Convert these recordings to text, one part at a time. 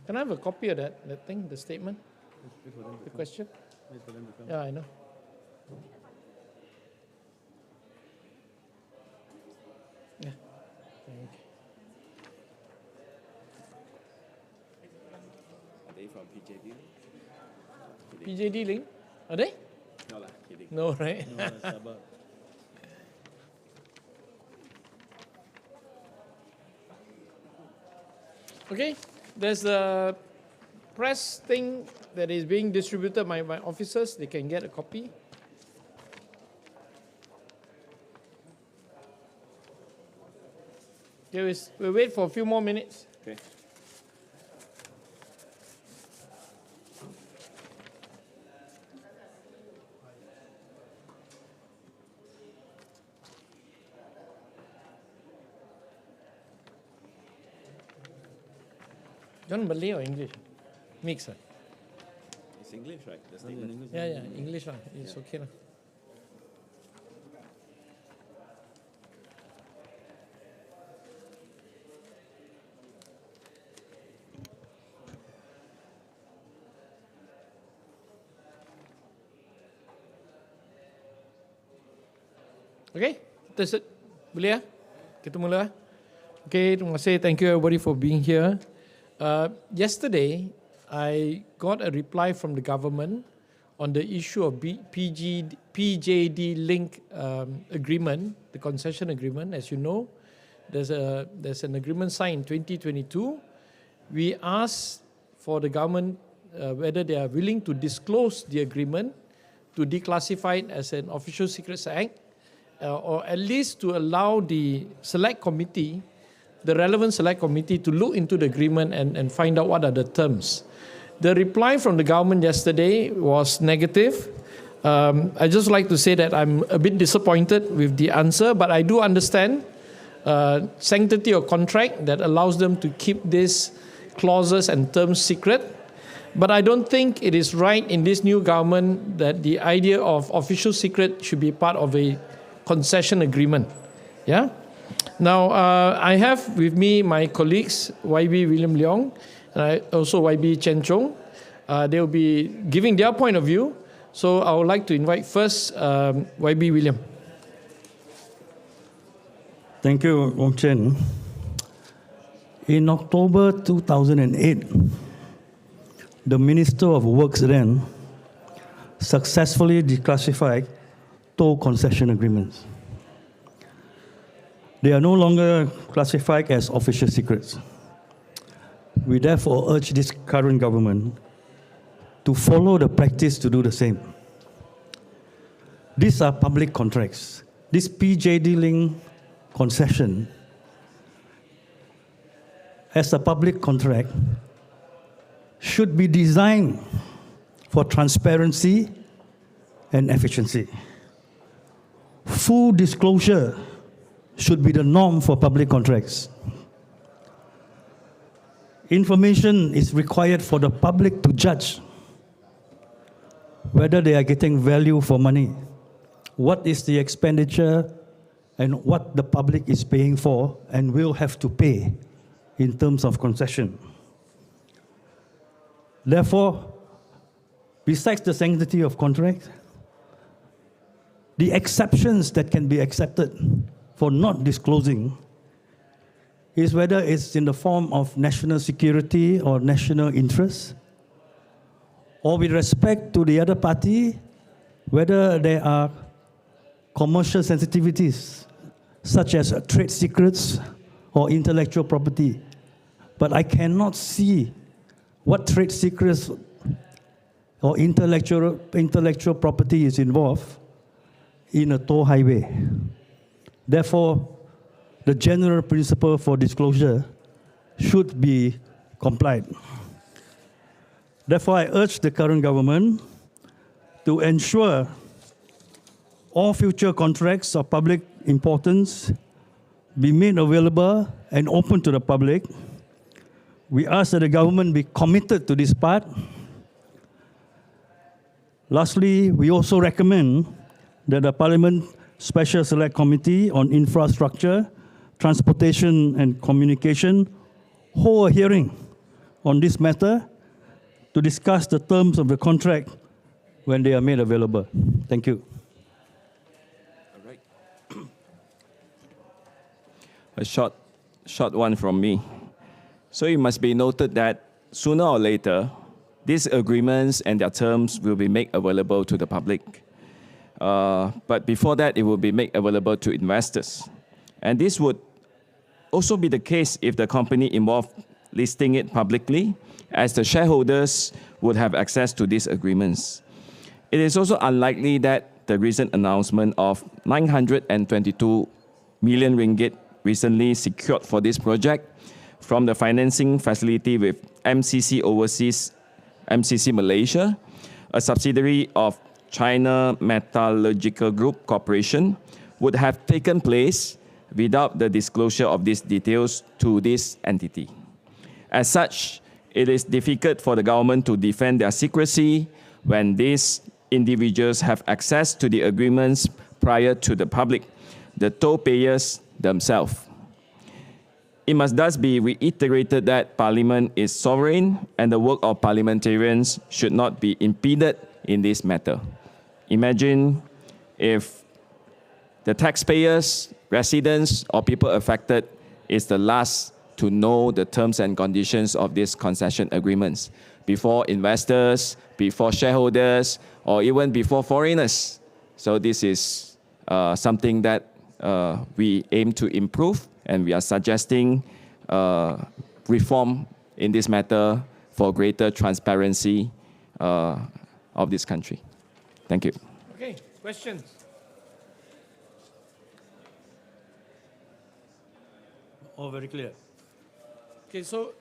Can I have a copy of that thing, the statement? The question? Yeah, I know. Yeah. Thank you. Are they from PJD? PJD link? Are they? No lah, kidding. No, right? No, Okay, there's a press thing that is being distributed by my officers. They can get a copy. Okay, we'll wait for a few more minutes. Okay. John, Malay or English? Mix. It's English, right? The statement. Yeah, English. It's okay. Okay, that's it. Boleh ya? Kita mula. Okay, terima kasih. Thank you everybody for being here. Yesterday, I got a reply from the government on the issue of PJD link agreement, the concession agreement. As you know, there's an agreement signed in 2022. We asked for the government whether they are willing to disclose the agreement, to declassify it as an official secrets act, or at least to allow the select committee, the relevant select committee, to look into the agreement and find out what are the terms. The reply from the government yesterday was negative. I just like to say that I'm a bit disappointed with the answer, but I do understand sanctity of contract that allows them to keep these clauses and terms secret. But I don't think it is right in this new government that the idea of official secret should be part of a concession agreement. Yeah. Now, I have with me my colleagues, YB Wlliam Leong, and also YB Chean Chung. They will be giving their point of view. So I would like to invite first YB Wlliam. Thank you, Wong Chen. In October 2008, the Minister of Works then successfully declassified toll concession agreements. They are no longer classified as official secrets. We therefore urge this current government to follow the practice to do the same. These are public contracts. This PJD link concession, as a public contract, should be designed for transparency and efficiency. Full disclosure should be the norm for public contracts. Information is required for the public to judge whether they are getting value for money, what is the expenditure, and what the public is paying for and will have to pay in terms of concession. Therefore, besides the sanctity of contract, the exceptions that can be accepted for not disclosing is whether it's in the form of national security or national interest, or with respect to the other party, whether there are commercial sensitivities, such as trade secrets or intellectual property. But I cannot see what trade secrets or intellectual property is involved in a toll highway. Therefore, the general principle for disclosure should be complied. Therefore, I urge the current government to ensure all future contracts of public importance be made available and open to the public. We ask that the government be committed to this part. Lastly, we also recommend that the Parliament Special Select Committee on Infrastructure, Transportation and Communication hold a hearing on this matter to discuss the terms of the contract when they are made available. Thank you. All right. A short one from me. So it must be noted that sooner or later, these agreements and their terms will be made available to the public. But before that, it will be made available to investors. And this would also be the case if the company involved listing it publicly, as the shareholders would have access to these agreements. It is also unlikely that the recent announcement of 922 million ringgit recently secured for this project from the financing facility with MCC Overseas, MCC Malaysia, a subsidiary of China Metallurgical Group Corporation, would have taken place without the disclosure of these details to this entity. As such, it is difficult for the government to defend their secrecy when these individuals have access to the agreements prior to the public, the toll payers themselves. It must thus be reiterated that Parliament is sovereign and the work of parliamentarians should not be impeded in this matter. Imagine if the taxpayers, residents, or people affected is the last to know the terms and conditions of these concession agreements before investors, before shareholders, or even before foreigners. So this is something that we aim to improve, and we are suggesting reform in this matter for greater transparency of this country. Thank you. Okay, questions? All very clear. Okay, so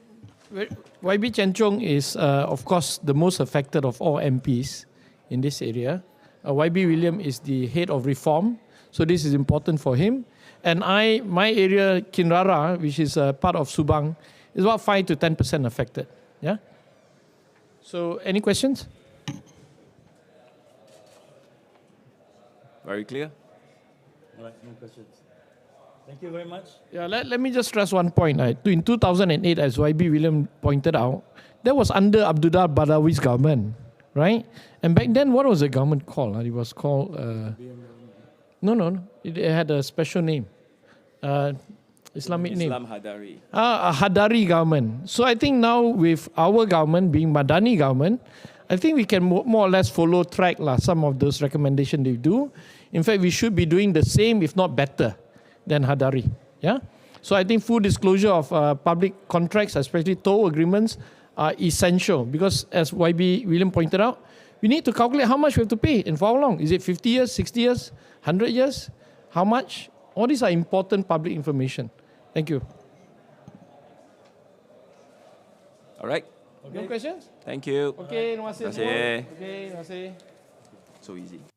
YB Chen Chung is, of course, the most affected of all MPs in this area. YB Wlliam is the head of reform, so this is important for him. And my area, Kinrara, which is part of Subang, is about 5 to 10% affected. Yeah. So, any questions? Very clear. All right, no questions. Thank you very much. Yeah, let me just stress one point. In 2008, as YB Wlliam pointed out, that was under Abdullah Badawi's government, right? And back then, what was the government called? It was called... No. It had a special name. Islamic name. Islam Hadari. A Hadari government. So I think now with our government being Madani government, I think we can more or less follow track some of those recommendations they do. In fact, we should be doing the same, if not better, than Hadari. Yeah. So I think full disclosure of public contracts, especially toll agreements, are essential because, as YB Wlliam pointed out, we need to calculate how much we have to pay and for how long. Is it 50 years, 60 years, 100 years? How much? All these are important public information. Thank you. All right. Okay. No questions? Thank you. Okay, terima kasih semua. Terima kasih. Okay, terima kasih. So easy.